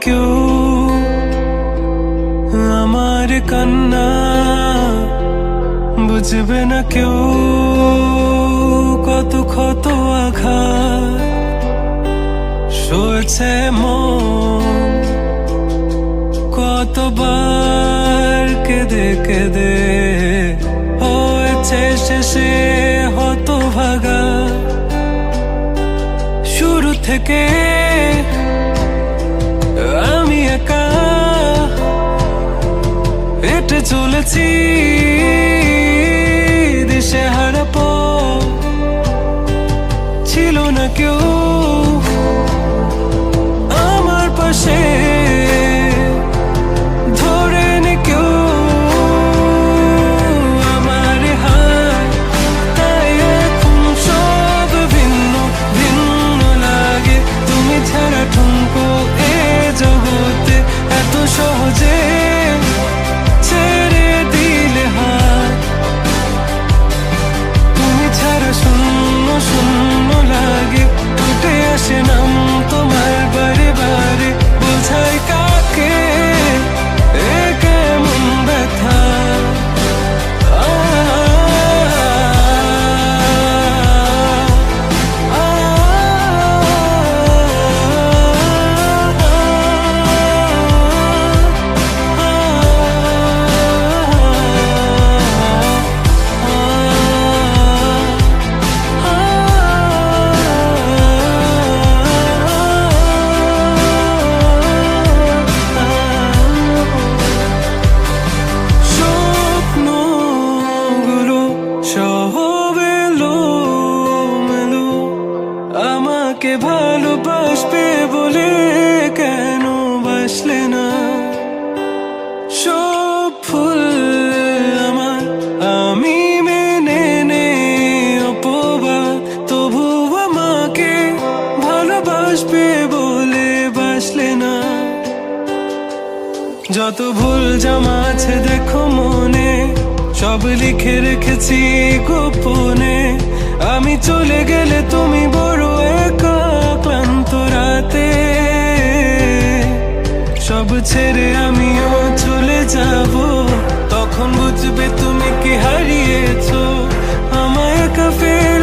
কেউ আমার কান্না, বুঝবে না কেউ কত ক্ষত আঘাত সয়েছে মন, কতবার কেঁদে কেঁদে হয়েছে শেষে হতভাগা। শুরু থেকে আমি একা হেঁটে চলেছি দিশেহারা পথ, ছিল না কেউ আমার পাশে ধরে নে কেউ আমার হাত। তাই এখন সব ভিন্ন ভিন্ন লাগে, তুমি ছাড়া ঠুনকো এ জগতে এত সহজে ছেড়ে দিলে হাত। তুমি ছাড়া শূন্য শূন্য লাগে, উঠে আসে নাম তোমার বারে বারে, বোঝাই কাকে এ কেমন ব্যথা। আমাকে ভালোবাসবে বলে কেন বাসলে না? সব ফুল আমার আমি মেনে নে অপবাদ, তবু আমাকে ভালোবাসবে বলে বাসলে না। যত ভুল জমা আছে দেখো মনে, সব লিখে রেখেছি গোপনে। আমি চলে গেলে তুমি বড় একা ক্লান্ত রাতে, সব ছেড়ে আমিও চলে যাব, তখন বুঝবে তুমি কি হারিয়েছো আমায় একা ফেলে।